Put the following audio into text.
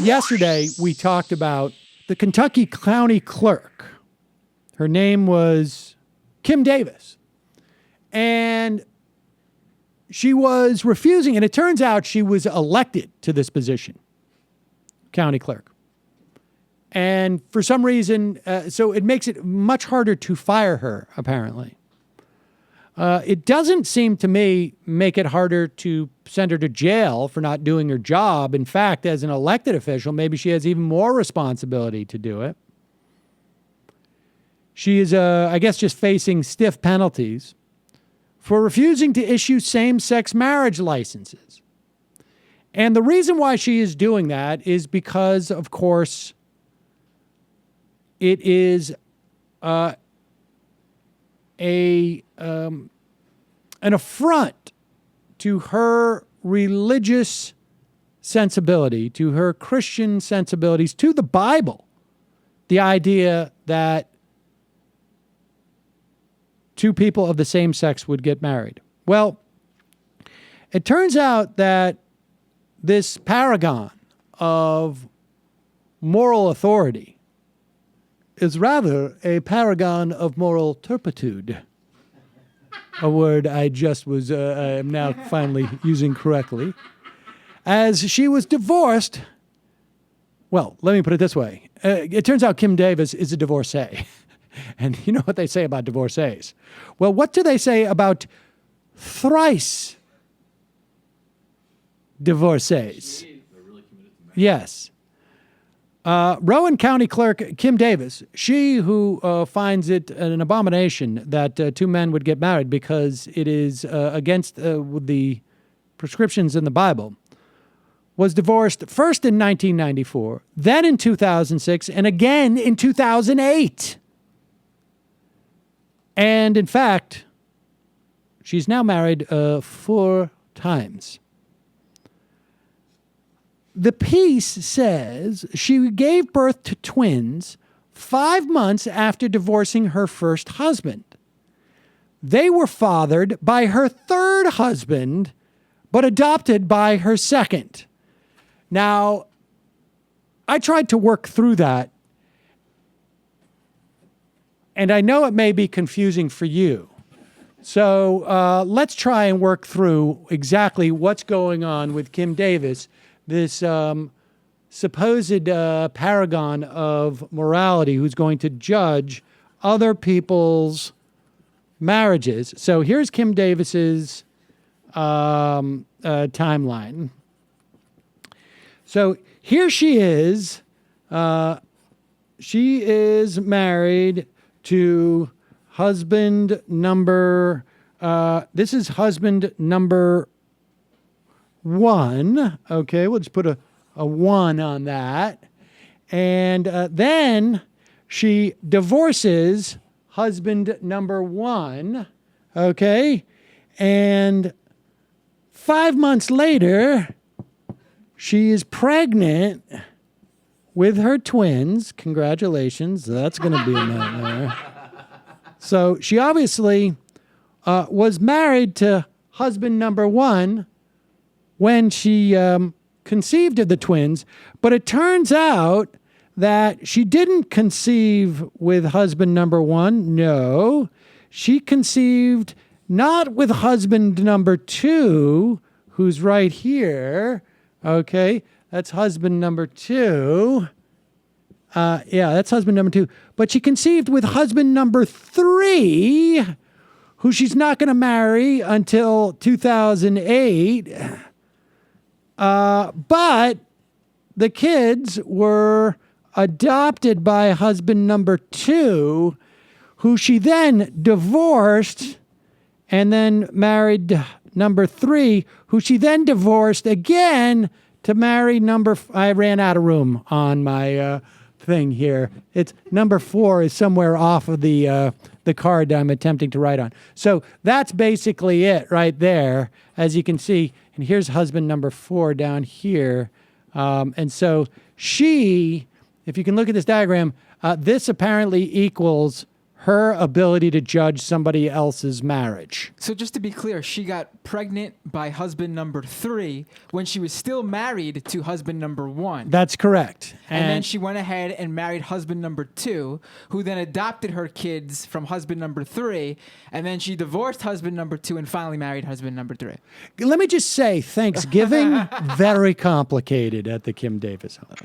Yesterday, we talked about the Kentucky County Clerk. Her name was Kim Davis. And she was refusing, and it turns out she was elected to this position, county clerk. And for some reason, so it makes it much harder to fire her, apparently. It doesn't seem to me make it harder to send her to jail for not doing her job. In fact, as an elected official, maybe she has even more responsibility to do it. She is, I guess, just facing stiff penalties for refusing to issue same-sex marriage licenses. And the reason why she is doing that is because, of course, it is an affront to her religious sensibility, to her Christian sensibilities, to the Bible, the idea that two people of the same sex would get married. Well, it turns out that this paragon of moral authority is rather a paragon of moral turpitude. A word I just was, I am now finally using correctly. As she was divorced, well, let me put it this way. It turns out Kim Davis is a divorcee. And you know what they say about divorcees. Well, what do they say about thrice divorcees? Yes. Rowan County Clerk Kim Davis, she who finds it an abomination that two men would get married because it is against the prescriptions in the Bible, was divorced first in 1994, then in 2006, and again in 2008. And in fact, she's now married 4 times. The piece says she gave birth to twins 5 months after divorcing her first husband. They were fathered by her third husband, but adopted by her second. Now, I tried to work through that, and I know it may be confusing for you. So let's try and work through exactly what's going on with Kim Davis, this supposed paragon of morality who's going to judge other people's marriages. So here's Kim Davis's timeline. So here she is. She is married to husband number, this is husband number 1. Okay, we'll just put a 1 on that. And then she divorces husband number 1. Okay, and 5 months later, she is pregnant with her twins. Congratulations. That's going to be a nightmare. So she obviously was married to husband number 1 when she conceived of the twins. But it turns out that she didn't conceive with husband number 1. No, she conceived not with husband number 2, who's right here. Okay, that's husband number 2. Yeah, that's husband number 2. But she conceived with husband number 3, who she's not going to marry until 2008. But the kids were adopted by husband number 2, who she then divorced and then married number 3, who she then divorced again to marry number... I ran out of room on my thing here. It's number 4 is somewhere off of the card that I'm attempting to write on. So that's basically it right there, as you can see. And here's husband number 4 down here. And so she, if you can look at this diagram, this apparently equals her ability to judge somebody else's marriage. So just to be clear, she got pregnant by husband number 3 when she was still married to husband number 1. That's correct. And then she went ahead and married husband number 2, who then adopted her kids from husband number 3. And then she divorced husband number 2 and finally married husband number 3. Let me just say, Thanksgiving, very complicated at the Kim Davis home.